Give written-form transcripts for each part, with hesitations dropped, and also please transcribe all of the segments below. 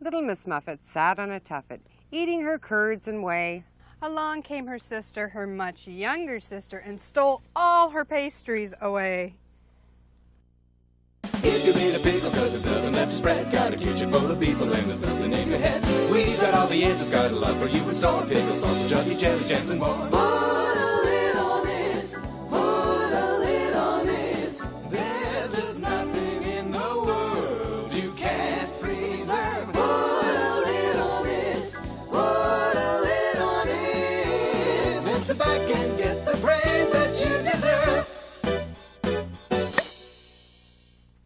Little Miss Muffet sat on a tuffet, eating her curds and whey. Along came her sister, her much younger sister, and stole all her pastries away. If you made a pickle, cause there's nothing left to spread. Got a kitchen full of people and there's nothing in your head. We've got all the answers, got a love for you in store. Pickle, sausage, chutney, jelly, jams, and more. Put a lid on it, put a lid on it. There's just nothing in the world you can't preserve. Put a lid on it, put a lid on it. Sit back and get the praise that you deserve.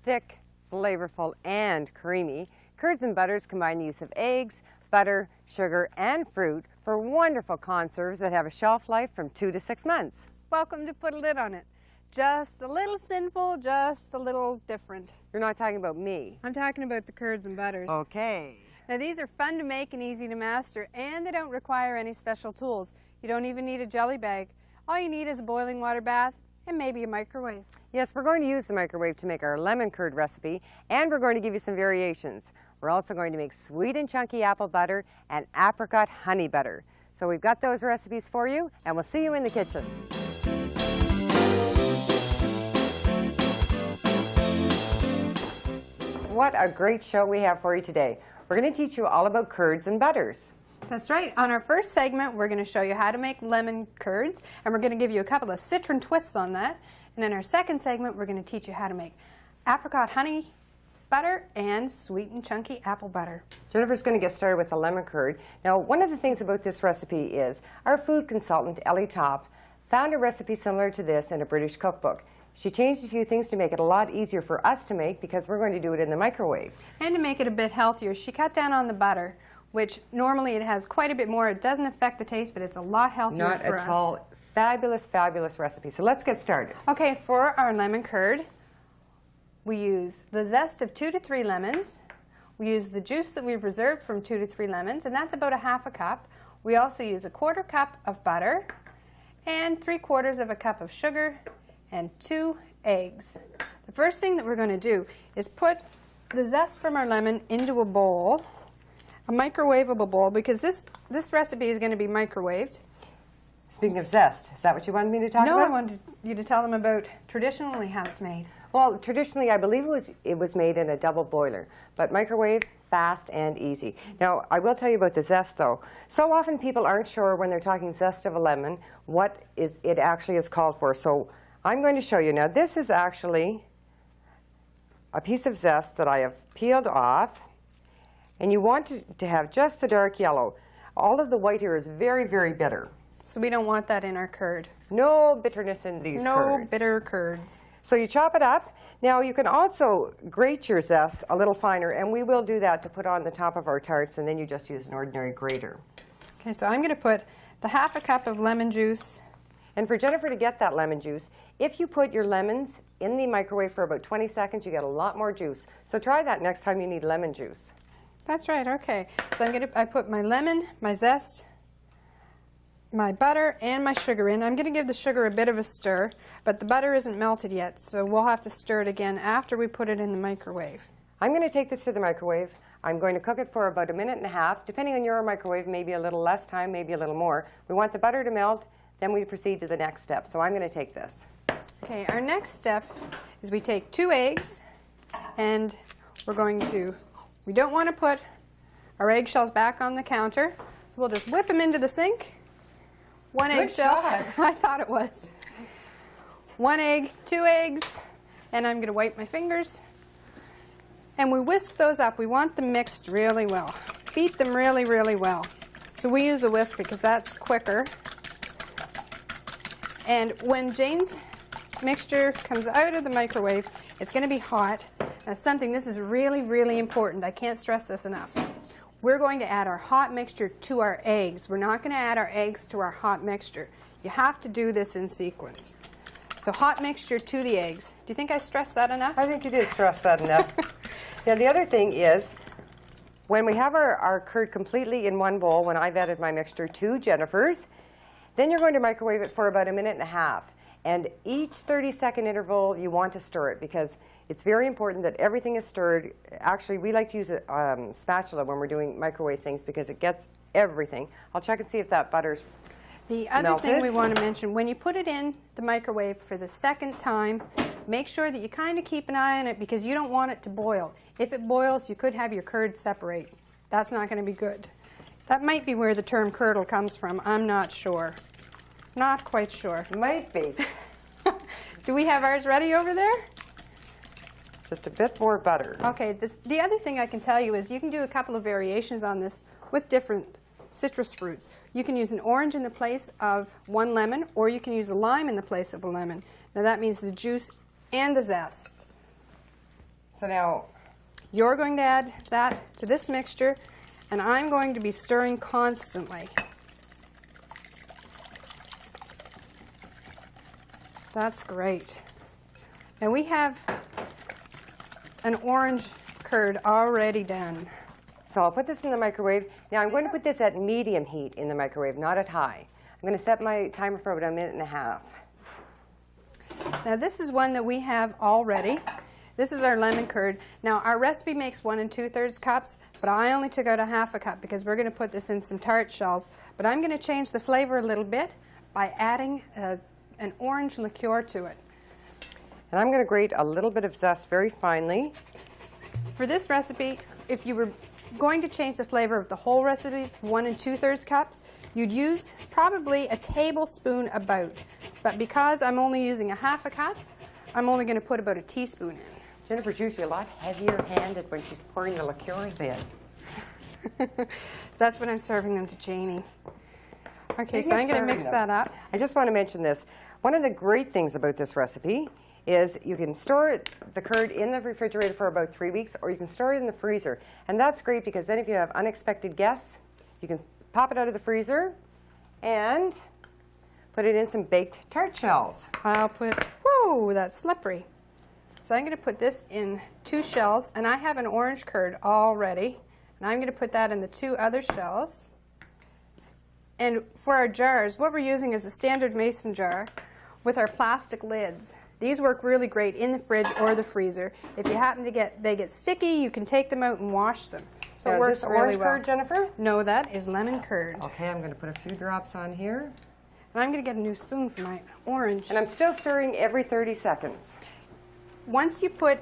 Thick, flavorful, and creamy, Curds and Butters combine the use of eggs, butter, sugar, and fruit for wonderful conserves that have a shelf life from 2 to 6 months. Welcome to Put a Lid on It. Just a little sinful, just a little different. You're not talking about me. I'm talking about the Curds and Butters. Okay. Now these are fun to make and easy to master, and they don't require any special tools. You don't even need a jelly bag. All you need is a boiling water bath and maybe a microwave. Yes, we're going to use the microwave to make our lemon curd recipe, and we're going to give you some variations. We're also going to make sweet and chunky apple butter and apricot honey butter. So we've got those recipes for you, and we'll see you in the kitchen. What a great show we have for you today. We're going to teach you all about curds and butters. That's right. On our first segment, we're going to show you how to make lemon curds, and we're going to give you a couple of citron twists on that. And in our second segment, we're going to teach you how to make apricot honey butter and sweet and chunky apple butter. Jennifer's going to get started with the lemon curd. Now, one of the things about this recipe is our food consultant, Ellie Top, found a recipe similar to this in a British cookbook. She changed a few things to make it a lot easier for us to make because we're going to do it in the microwave. And to make it a bit healthier, she cut down on the butter, which normally it has quite a bit more. It doesn't affect the taste, but it's a lot healthier for us. Not at all. Fabulous, fabulous recipe. So let's get started. Okay, for our lemon curd, we use the zest of 2 to 3 lemons. We use the juice that we've reserved from 2 to 3 lemons, and that's about a half a cup. We also use a 1/4 cup of butter and 3/4 of a cup of sugar and 2 eggs. The first thing that we're going to do is put the zest from our lemon into a bowl, a microwavable bowl, because this recipe is going to be microwaved. Speaking of zest, is that what you wanted me to talk about? No, I wanted you to tell them about traditionally how it's made. Well, traditionally, I believe it was made in a double boiler, but microwave, fast and easy. Now, I will tell you about the zest, though. So often people aren't sure when they're talking zest of a lemon what it actually is called for. So I'm going to show you. Now, this is actually a piece of zest that I have peeled off, and you want to have just the dark yellow. All of the white here is very, very bitter. So we don't want that in our curd. No bitterness in these curds. No bitter curds. So you chop it up. Now you can also grate your zest a little finer, and we will do that to put on the top of our tarts, and then you just use an ordinary grater. Okay, so I'm going to put the half a cup of lemon juice. And for Jennifer to get that lemon juice, if you put your lemons in the microwave for about 20 seconds, you get a lot more juice. So try that next time you need lemon juice. That's right, okay. So I put my lemon, my zest, my butter, and my sugar in. I'm going to give the sugar a bit of a stir, but the butter isn't melted yet, so we'll have to stir it again after we put it in the microwave. I'm going to take this to the microwave. I'm going to cook it for about 1.5 minutes. Depending on your microwave, maybe a little less time, maybe a little more. We want the butter to melt, then we proceed to the next step. So I'm going to take this. Okay, our next step is we take 2 eggs, and we don't want to put our eggshells back on the counter, so we'll just whip them into the sink. 1 eggshell. I thought it was. 1 egg, 2 eggs, and I'm going to wipe my fingers. And we whisk those up. We want them mixed really well. Beat them really, really well. So we use a whisk because that's quicker. And when Jane's mixture comes out of the microwave, it's going to be hot. This is really, really important. I can't stress this enough. We're going to add our hot mixture to our eggs. We're not going to add our eggs to our hot mixture. You have to do this in sequence. So hot mixture to the eggs. Do you think I stressed that enough? I think you did stress that enough. Now the other thing is, when we have our curd completely in one bowl, when I've added my mixture to Jennifer's, then you're going to microwave it for about 1.5 minutes. And each 30-second interval, you want to stir it because it's very important that everything is stirred. Actually, we like to use a spatula when we're doing microwave things because it gets everything. I'll check and see if that butter's The other melted. thing we want to mention, when you put it in the microwave for the second time, make sure that you kind of keep an eye on it because you don't want it to boil. If it boils, you could have your curd separate. That's not going to be good. That might be where the term curdle comes from. I'm not sure. Not quite sure. Might be. Do we have ours ready over there? Just a bit more butter. Okay, the other thing I can tell you is you can do a couple of variations on this with different citrus fruits. You can use an orange in the place of one lemon, or you can use a lime in the place of a lemon. Now that means the juice and the zest. So now, You're going to add that to this mixture, and I'm going to be stirring constantly. That's great. Now we have an orange curd already done. so I'll put this in the microwave. Now I'm going to put this at medium heat in the microwave, not at high. I'm going to set my timer for about 1.5 minutes. Now this is one that we have already. This is our lemon curd. Now our recipe makes 1 2/3 cups, but I only took out a 1/2 cup because we're going to put this in some tart shells. But I'm going to change the flavor a little bit by adding an orange liqueur to it. And I'm going to grate a little bit of zest very finely. For this recipe, if you were going to change the flavor of the whole recipe, 1 2/3 cups, you'd use probably a tablespoon about. But because I'm only using a 1/2 cup, I'm only going to put about a teaspoon in. Jennifer's usually a lot heavier-handed when she's pouring the liqueurs in. That's when I'm serving them to Janie. Okay, Speaking so of I'm going to serving mix them, that up. I just want to mention this. One of the great things about this recipe is you can store the curd in the refrigerator for about 3 weeks, or you can store it in the freezer. And that's great because then if you have unexpected guests, you can pop it out of the freezer and put it in some baked tart shells. I'll put, whoa, that's slippery. So I'm going to put this in 2 shells, and I have an orange curd already. And I'm going to put that in the 2 other shells. And for our jars, what we're using is a standard mason jar with our plastic lids. These work really great in the fridge or the freezer. If you happen to they get sticky, you can take them out and wash them. So Now, it is works this really orange well. curd, Jennifer? No, that is lemon curd. Okay, I'm going to put a few drops on here. And I'm going to get a new spoon for my orange. And I'm still stirring every 30 seconds. Once you put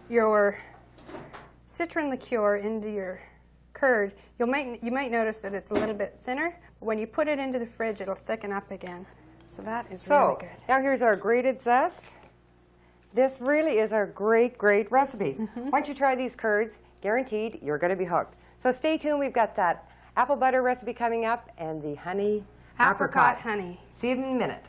your citron liqueur into your curd, you might notice that it's a little bit thinner, but when you put it into the fridge, it'll thicken up again. So that is really good. Now here's our grated zest. This really is our great, great recipe. Once you try these curds, guaranteed you're going to be hooked. So stay tuned. We've got that apple butter recipe coming up and the honey Apricot honey. See you in a minute.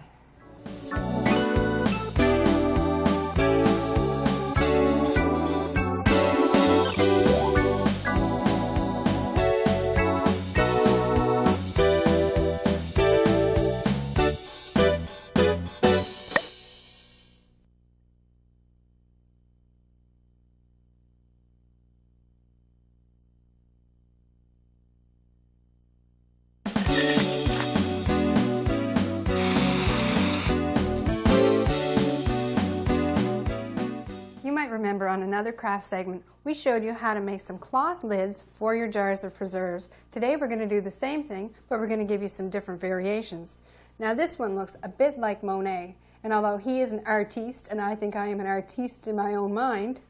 Remember, on another craft segment, we showed you how to make some cloth lids for your jars of preserves. Today we're going to do the same thing, but we're going to give you some different variations. Now this one looks a bit like Monet, and although he is an artiste, and I think I am an artiste in my own mind,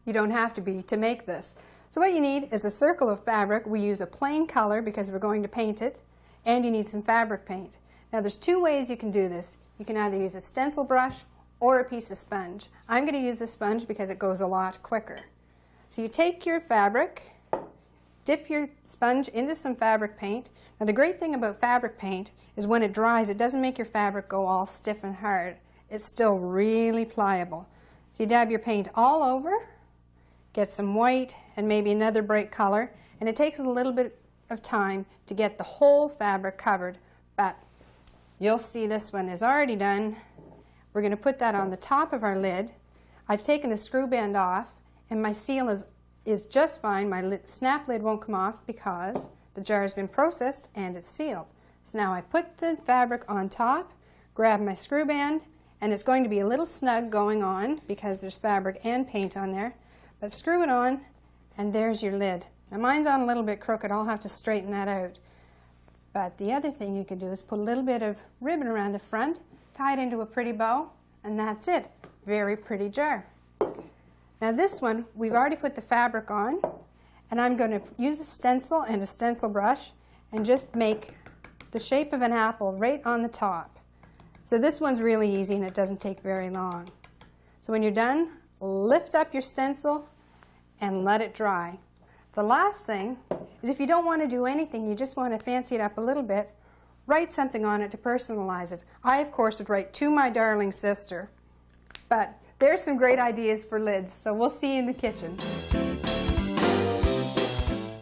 you don't have to be to make this. So what you need is a circle of fabric. We use a plain color because we're going to paint it, and you need some fabric paint. Now there's 2 ways you can do this. You can either use a stencil brush or a piece of sponge. I'm going to use the sponge because it goes a lot quicker. So you take your fabric, dip your sponge into some fabric paint. Now the great thing about fabric paint is when it dries, it doesn't make your fabric go all stiff and hard. It's still really pliable. So you dab your paint all over, get some white and maybe another bright color, and it takes a little bit of time to get the whole fabric covered, but you'll see this one is already done. We're going to put that on the top of our lid. I've taken the screw band off, and my seal is just fine. My snap lid won't come off because the jar has been processed and it's sealed. So now I put the fabric on top, grab my screw band, And it's going to be a little snug going on because there's fabric and paint on there. But screw it on, and there's your lid. Now mine's on a little bit crooked. I'll have to straighten that out. But the other thing you can do is put a little bit of ribbon around the front, tie it into a pretty bow, and that's it. Very pretty jar. Now this one, we've already put the fabric on, and I'm going to use a stencil and a stencil brush and just make the shape of an apple right on the top. So this one's really easy and it doesn't take very long. So when you're done, lift up your stencil and let it dry. The last thing is if you don't want to do anything, you just want to fancy it up a little bit, write something on it to personalize it. I, of course, would write "To my darling sister." But there's some great ideas for lids, so we'll see you in the kitchen.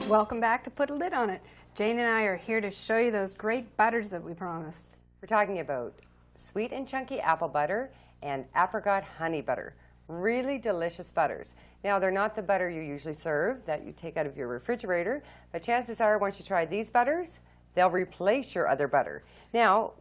Welcome back to Put a Lid on It. Jane and I are here to show you those great butters that we promised. We're talking about sweet and chunky apple butter and apricot honey butter. Really delicious butters. Now, they're not the butter you usually serve that you take out of your refrigerator, but chances are once you try these butters, they'll replace your other butter. Now,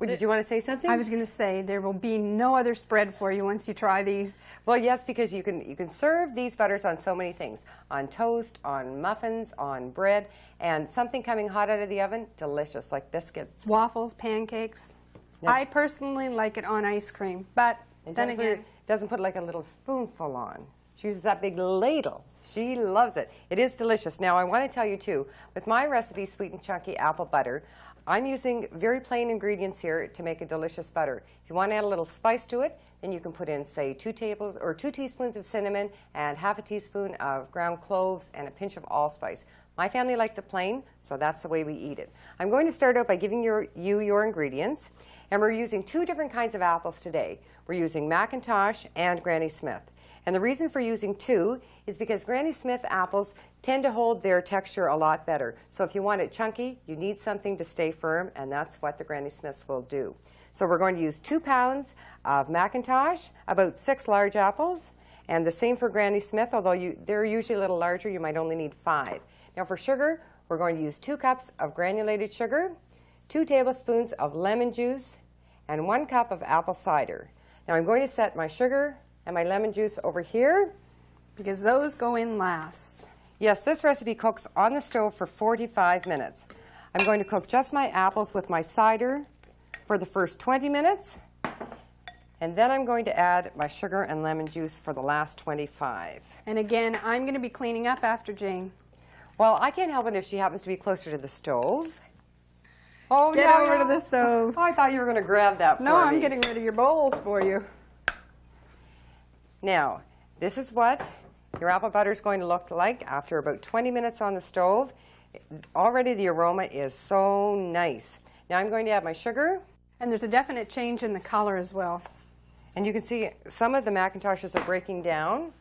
did you want to say something? I was going to say there will be no other spread for you once you try these. Well, yes, because you can serve these butters on so many things. On toast, on muffins, on bread, and something coming hot out of the oven, delicious, like biscuits. Waffles, pancakes. Yep. I personally like it on ice cream, but then again, doesn't put like a little spoonful on. She uses that big ladle. She loves it. It is delicious. Now, I want to tell you too, with my recipe, sweet and chunky apple butter, I'm using very plain ingredients here to make a delicious butter. If you want to add a little spice to it, then you can put in, say, 2 teaspoons of cinnamon and half a teaspoon of ground cloves and a pinch of allspice. My family likes it plain, so that's the way we eat it. I'm going to start out by giving you your ingredients, and we're using 2 different kinds of apples today. We're using McIntosh and Granny Smith. And the reason for using 2 is because Granny Smith apples tend to hold their texture a lot better. So if you want it chunky, you need something to stay firm, and that's what the Granny Smiths will do. So we're going to use 2 pounds of McIntosh, about 6 large apples, and the same for Granny Smith, although they're usually a little larger, you might only need 5. Now for sugar, we're going to use 2 cups of granulated sugar, 2 tablespoons of lemon juice, and 1 cup of apple cider. Now I'm going to set my sugar and my lemon juice over here, because those go in last. Yes, this recipe cooks on the stove for 45 minutes. I'm going to cook just my apples with my cider for the first 20 minutes, and then I'm going to add my sugar and lemon juice for the last 25. And again, I'm going to be cleaning up after Jane. Well, I can't help it if she happens to be closer to the stove. Oh, Get over to the stove. Oh, I thought you were going to grab that for me. No, I'm getting rid of your bowls for you. Now, this is what your apple butter is going to look like after about 20 minutes on the stove. Already the aroma is so nice. Now I'm going to add my sugar. And there's a definite change in the color as well. And you can see some of the McIntoshes are breaking down.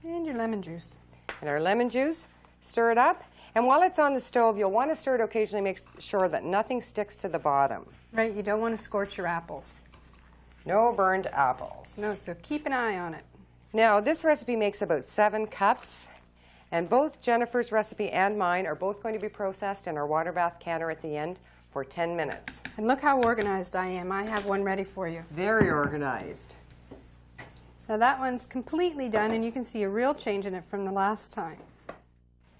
And your lemon juice. And our lemon juice, stir it up. And while it's on the stove, you'll want to stir it occasionally, make sure that nothing sticks to the bottom. Right, you don't want to scorch your apples. No burned apples. No, so keep an eye on it. Now, this recipe makes about 7 cups, and both Jennifer's recipe and mine are both going to be processed in our water bath canner at the end for 10 minutes. And look how organized I am. I have one ready for you. Very organized. Now that one's completely done, and you can see a real change in it from the last time.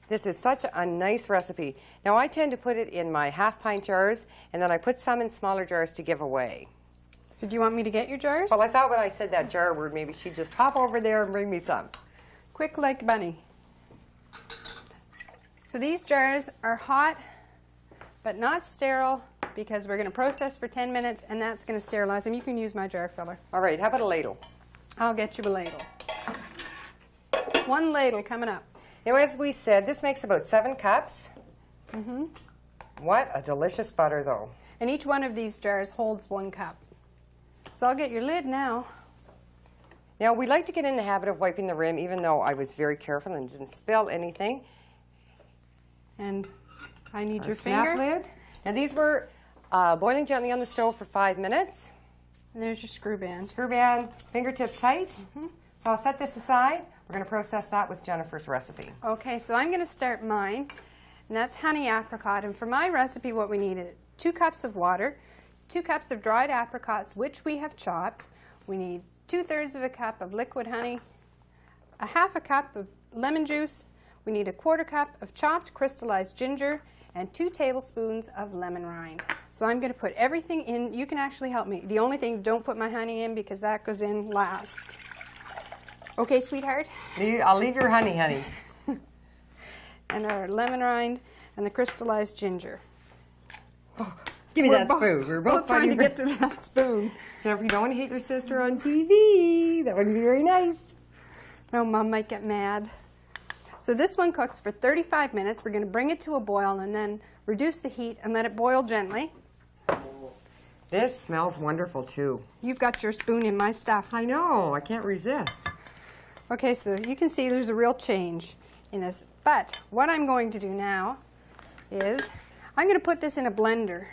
This is such a nice recipe. Now, I tend to put it in my half-pint jars, and then I put some in smaller jars to give away. So do you want me to get your jars? Well, I thought when I said that jar word, maybe she'd just hop over there and bring me some. Quick like bunny. So these jars are hot, but not sterile, because we're going to process for 10 minutes, and that's going to sterilize them. You can use my jar filler. All right, how about a ladle? I'll get you a ladle. 1 ladle coming up. Now, as we said, this makes about 7 cups. Mm-hmm. What a delicious butter, though. And each one of these jars holds 1 cup. So I'll get your lid now. Now, we like to get in the habit of wiping the rim, even though I was very careful and didn't spill anything. And I need Our your snap finger. lid. Now, these were boiling gently on the stove for 5 minutes. And there's your screw band. Screw band, fingertip tight. So I'll set this aside. We're going to process that with Jennifer's recipe. Okay, so I'm going to start mine, and that's honey apricot. And for my recipe, what we need is 2 cups of water, 2 cups of dried apricots, which we have chopped. We need 2/3 of a cup of liquid honey, a 1/2 cup of lemon juice. We need a 1/4 cup of chopped crystallized ginger and 2 tablespoons of lemon rind. So I'm going to put everything in. You can actually help me. The only thing, don't put my honey in because that goes in last. Okay, sweetheart? I'll leave your honey, honey. And our lemon rind and the crystallized ginger. Oh, give me that spoon. We're both trying to get to that spoon. Jennifer, you don't want to hit your sister on TV. That would be very nice. No, Mom might get mad. So this one cooks for 35 minutes. We're going to bring it to a boil and then reduce the heat and let it boil gently. This smells wonderful too. You've got your spoon in my stuff. I know. I can't resist. Okay, so you can see there's a real change in this. But what I'm going to do now is I'm going to put this in a blender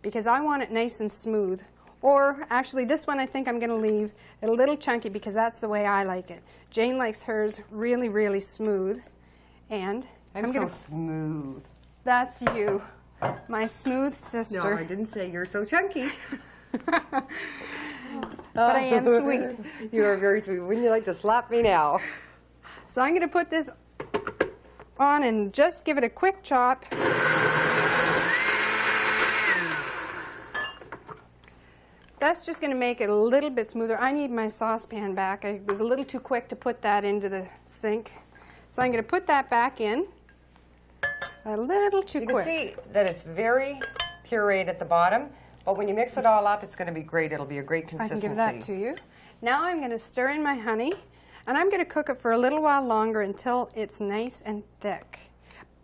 because I want it nice and smooth. Or actually this one I think I'm going to leave a little chunky because that's the way I like it. Jane likes hers really, really smooth. And I'm so smooth. That's you, my smooth sister. No, I didn't say you're so chunky. But I am sweet. You are very sweet. Wouldn't you like to slap me now? So I'm going to put this on and just give it a quick chop. That's just going to make it a little bit smoother. I need my saucepan back. I was a little too quick to put that into the sink. So I'm going to put that back in. A little too quick. You can see that it's very pureed at the bottom, but when you mix it all up, it's going to be great. It'll be a great consistency. I can give that to you. Now I'm going to stir in my honey, and I'm going to cook it for a little while longer until it's nice and thick.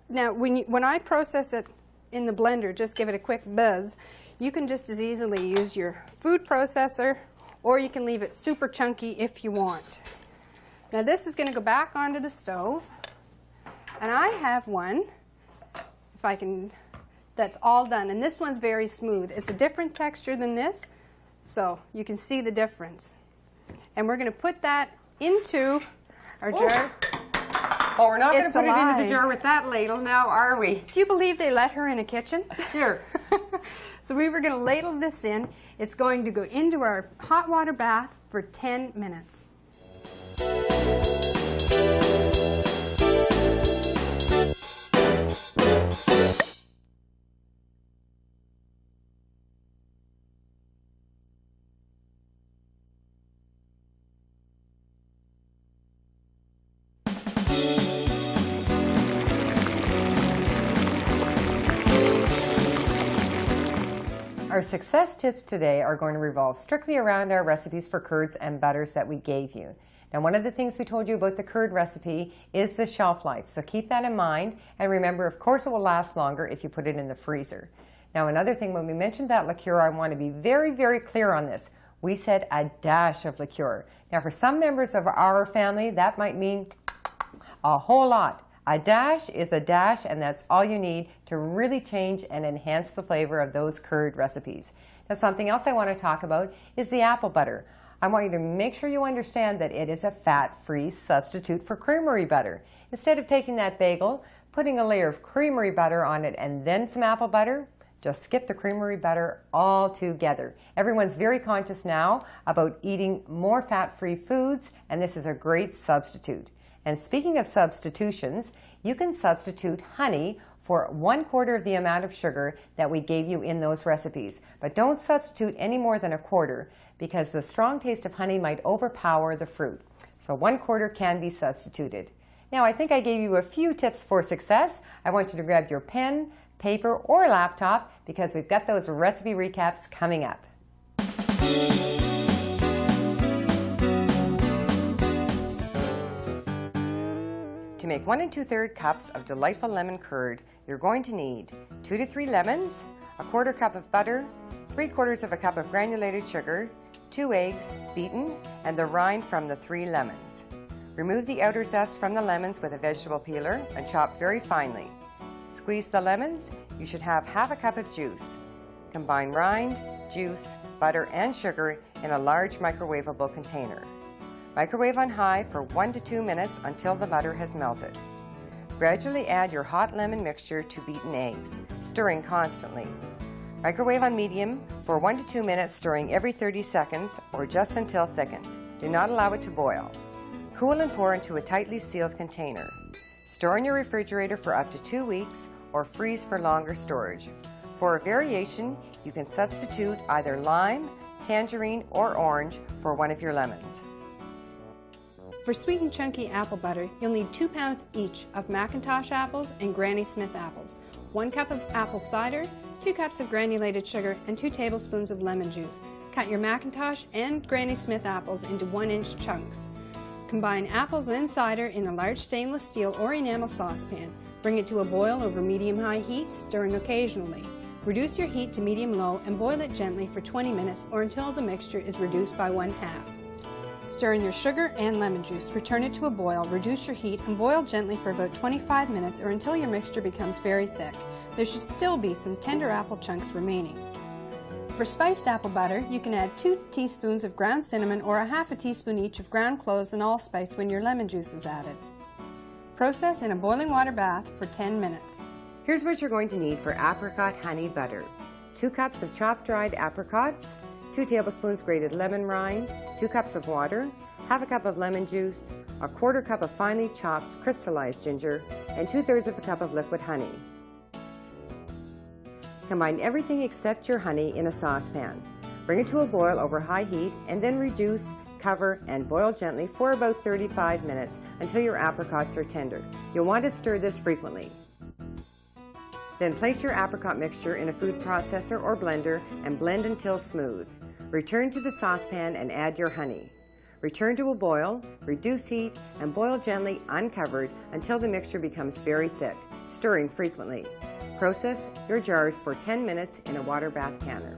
Now, when I process it in the blender, just give it a quick buzz, you can just as easily use your food processor, or you can leave it super chunky if you want. Now this is going to go back onto the stove, and I have one, if I can, that's all done, and this one's very smooth. It's a different texture than this, so you can see the difference. And we're going to put that into our jar. Oh, we're not going to It's put it alive. into the jar with that ladle now, are we? Do you believe they let her in a kitchen? Here. So we were going to ladle this in. It's going to go into our hot water bath for 10 minutes. Our success tips today are going to revolve strictly around our recipes for curds and butters that we gave you. Now, one of the things we told you about the curd recipe is the shelf life, so keep that in mind, and remember, of course, it will last longer if you put it in the freezer. Now, another thing, when we mentioned that liqueur, I want to be very, very clear on this. We said a dash of liqueur. Now, for some members of our family, that might mean a whole lot. A dash is a dash, and that's all you need to really change and enhance the flavor of those curd recipes. Now, something else I want to talk about is the apple butter. I want you to make sure you understand that it is a fat-free substitute for creamery butter. Instead of taking that bagel, putting a layer of creamery butter on it and then some apple butter, just skip the creamery butter altogether. Everyone's very conscious now about eating more fat-free foods, and this is a great substitute. And speaking of substitutions, you can substitute honey for 1/4 of the amount of sugar that we gave you in those recipes. But don't substitute any more than 1/4 because the strong taste of honey might overpower the fruit. So 1/4 can be substituted. Now, I think I gave you a few tips for success. I want you to grab your pen, paper, or laptop because we've got those recipe recaps coming up. To make 1 2/3 cups of delightful lemon curd, you're going to need 2 to 3 lemons, 1/4 cup of butter, 3/4 of a cup of granulated sugar, 2 eggs beaten, and the rind from the 3 lemons. Remove the outer zest from the lemons with a vegetable peeler and chop very finely. Squeeze the lemons. You should have 1/2 cup of juice. Combine rind, juice, butter, and sugar in a large microwavable container. Microwave on high for 1 to 2 minutes until the butter has melted. Gradually add your hot lemon mixture to beaten eggs, stirring constantly. Microwave on medium for 1 to 2 minutes, stirring every 30 seconds or just until thickened. Do not allow it to boil. Cool and pour into a tightly sealed container. Store in your refrigerator for up to 2 weeks or freeze for longer storage. For a variation, you can substitute either lime, tangerine, or orange for one of your lemons. For sweet and chunky apple butter, you'll need 2 pounds each of McIntosh apples and Granny Smith apples, 1 cup of apple cider, 2 cups of granulated sugar, and 2 tablespoons of lemon juice. Cut your McIntosh and Granny Smith apples into 1-inch chunks. Combine apples and cider in a large stainless steel or enamel saucepan. Bring it to a boil over medium-high heat, stirring occasionally. Reduce your heat to medium-low and boil it gently for 20 minutes or until the mixture is reduced by 1/2. Stir in your sugar and lemon juice, return it to a boil, reduce your heat, and boil gently for about 25 minutes or until your mixture becomes very thick. There should still be some tender apple chunks remaining. For spiced apple butter, you can add 2 teaspoons of ground cinnamon or 1/2 teaspoon each of ground cloves and allspice when your lemon juice is added. Process in a boiling water bath for 10 minutes. Here's what you're going to need for apricot honey butter. 2 cups of chopped dried apricots, 2 tablespoons grated lemon rind, 2 cups of water, 1/2 cup of lemon juice, 1/4 cup of finely chopped crystallized ginger, and 2/3 of a cup of liquid honey. Combine everything except your honey in a saucepan. Bring it to a boil over high heat and then reduce, cover, and boil gently for about 35 minutes until your apricots are tender. You'll want to stir this frequently. Then place your apricot mixture in a food processor or blender and blend until smooth. Return to the saucepan and add your honey. Return to a boil, reduce heat, and boil gently uncovered until the mixture becomes very thick, stirring frequently. Process your jars for 10 minutes in a water bath canner.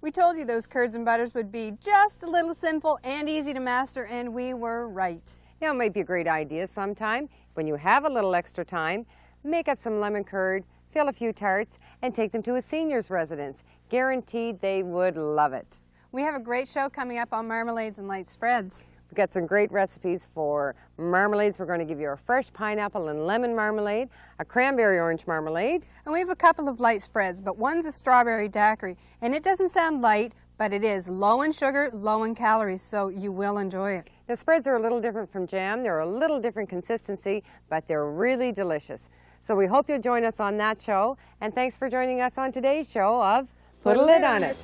We told you those curds and butters would be just a little simple and easy to master, and we were right. Now, it might be a great idea sometime, when you have a little extra time, make up some lemon curd, fill a few tarts, and take them to a senior's residence. Guaranteed they would love it. We have a great show coming up on marmalades and light spreads. We've got some great recipes for marmalades. We're going to give you a fresh pineapple and lemon marmalade, a cranberry orange marmalade. And we have a couple of light spreads, but one's a strawberry daiquiri. And it doesn't sound light, but it is low in sugar, low in calories, so you will enjoy it. The spreads are a little different from jam. They're a little different consistency, but they're really delicious. So we hope you'll join us on that show. And thanks for joining us on today's show of Put a Lid on It.